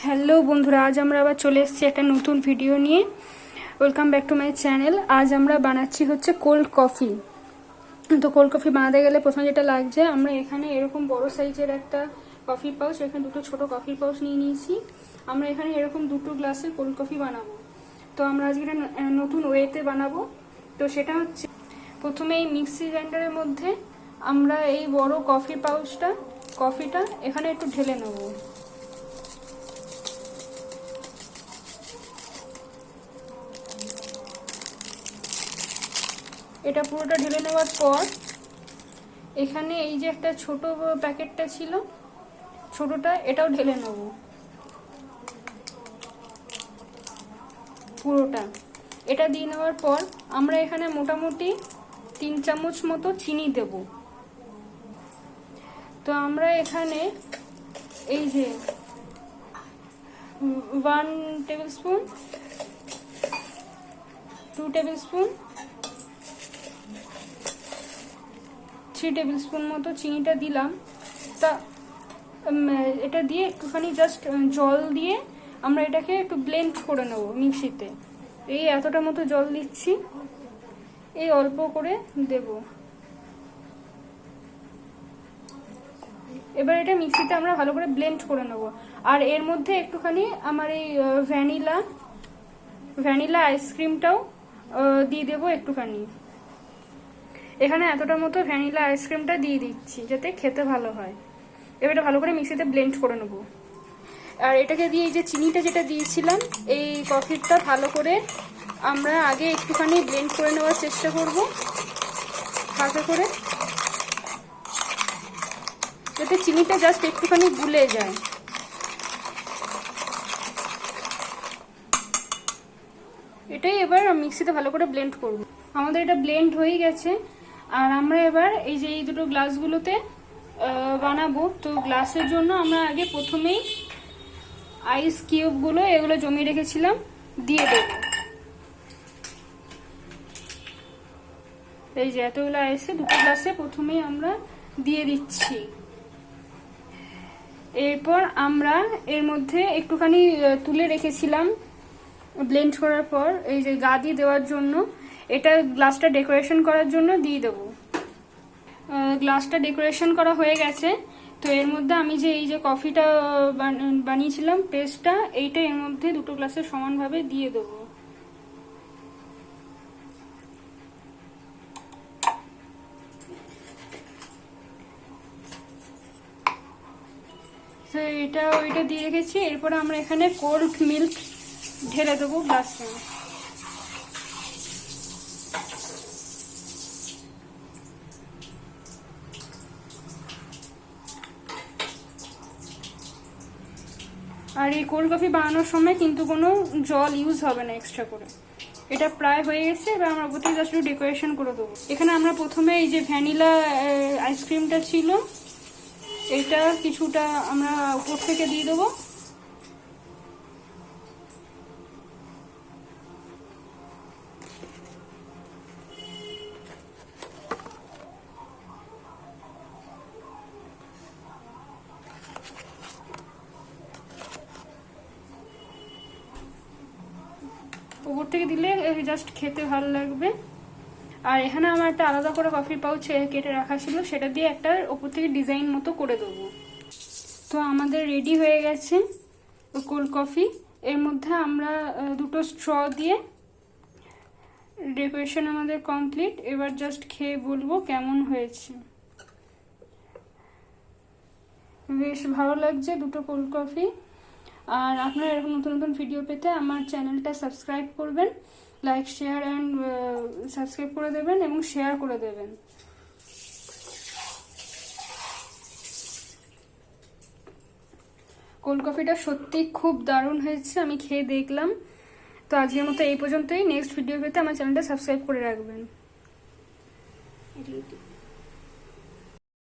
Hello বন্ধুরা, আজ আমরা আবার চলে এসেছি একটা নতুন ভিডিও নিয়ে। Welcome back to my channel. আজ আমরা বানাচ্ছি হচ্ছে কোল্ড কফি। তো কোল্ড কফি বানাতে গেলে প্রথমে যেটা লাগছে, আমরা এখানে এরকম বড় সাইজের একটা কফি পাউচ, এখানে দুটো ছোট কফি পাউচ নিয়ে নিয়েছি। আমরা এখানে এরকম দুটো গ্লাসের কোল্ড কফি বানাবো। তো আমরা আজকে এটা নতুন ওয়েতে বানাবো। তো সেটা হচ্ছে, প্রথমে এই মিক্সি গ্রাইন্ডারের মধ্যে আমরা এই বড় কফিটা এখানে একটু ঢেলে নেবো। এটা পুরোটা ঢেলে নেওয়ার পর এখানে এই যে একটা ছোট প্যাকেটটা ছিল, ছোটটা, এটাও ঢেলে নেব পুরোটা। এটা দিয়ে নেওয়ার পর আমরা এখানে মোটামুটি 3 চামচ মতো চিনি দেব। তো আমরা এখানে এই যে 1 table spoon, 2 table spoon, 3 table spoon মতো চিনিটা দিলাম। তা এটা দিয়ে একটুখানি জাস্ট জল দিয়ে আমরা এটাকে একটু ব্লেন্ড করে নেব মিক্সিতে। এই এতটা মতো জল দিচ্ছি, এই অল্প করে দেব। এবার এটা মিক্সিতে আমরা ভালো করে ব্লেন্ড করে নেব। আর এর মধ্যে একটুখানি আমার এই ভ্যানিলা আইসক্রিমটাও দিয়ে দেবো একটুখানি। এখানে এতটা মতো ভ্যানিলা আইসক্রিমটা দিয়ে দিচ্ছি যাতে খেতে ভালো হয়। এবার এটা ভালো করে মিক্সিতে ব্লেন্ড করে নেব। আর এটাকে দিয়ে এই যে চিনিটা যেটা দিয়েছিলাম এই কফিটা ভালো করে আমরা আগে একটুখানি ব্লেন্ড করে নেওয়ার চেষ্টা করব হাতে করে, যাতে চিনিটা জাস্ট একটুখানি গুলে যায়। এটাই এবার মিক্সিতে ভালো করে ব্লেন্ড করব। আমাদের এটা ব্লেন্ড হয়ে গেছে। আর আমরা এবার এই যে এই দুটো গ্লাসগুলোতে বানাবো। তো গ্লাসের জন্য আমরা আগে প্রথমেই আইস কিউবগুলো এগুলো জমিয়ে রেখেছিলাম দিয়ে দেব। এই যে এতগুলো আইসে দুটো গ্লাসে প্রথমেই আমরা দিয়ে দিচ্ছি। এরপর আমরা এর মধ্যে একটুখানি তুলে রেখেছিলাম ব্লেন্ড করার পর এই যে গা দিয়ে দেওয়ার জন্য, এটা গ্লাসটা ডেকোরেশন করার জন্য দিয়ে দেবো। গ্লাসটা ডেকোরেশন করা হয়ে গেছে। তো এর মধ্যে আমি যে এই যে কফিটা বানিয়েছিলাম পেস্টটা, এইটা এর মধ্যে দুটো গ্লাসে সমানভাবে দিয়ে দেবো। তো ওইটা দিয়ে রেখেছি। এরপরে আমরা এখানে কোল্ড মিল্ক ঢেলে দেবো গ্লাসে। আর এই কোল্ড কফি বানানোর সময় কিন্তু কোনো জল ইউজ হবে না এক্সট্রা করে। এটা প্রায় হয়ে গেছে। এবার আমরা উপর থেকে জাস্ট একটু ডেকোরেশন করে দেবো। এখানে আমরা প্রথমে এই যে ভ্যানিলা আইসক্রিমটা ছিল, এটা কিছুটা আমরা উপর থেকে দিয়ে দেবো। উপর থেকে দিলে জাস্ট খেতে ভালো লাগবে। আর এখানে আমার একটা আলাদা করে কফি পাউচ কেটে রাখা ছিল, সেটা দিয়ে একটা উপর থেকে ডিজাইন মতো করে দেবো। তো আমাদের রেডি হয়ে গেছে কোল্ড কফি। এর মধ্যে আমরা দুটো স্ট্র দিয়ে ডেকোরেশন আমাদের কমপ্লিট। এবার জাস্ট খেয়ে বলবো কেমন হয়েছে। বেশ ভালো লাগছে দুটো কোল্ড কফি। আর আপনারা এরকম নতুন নতুন ভিডিও পেতে আমার চ্যানেলটা সাবস্ক্রাইব করবেন, লাইক শেয়ার অ্যান্ড সাবস্ক্রাইব করে দেবেন এবং শেয়ার করে দেবেন। কোল্ড কফিটা সত্যি খুব দারুণ হয়েছে, আমি খেয়ে দেখলাম। তো আজকের মতো এই পর্যন্তই। নেক্সট ভিডিও পেতে আমার চ্যানেলটা সাবস্ক্রাইব করে রাখবেন।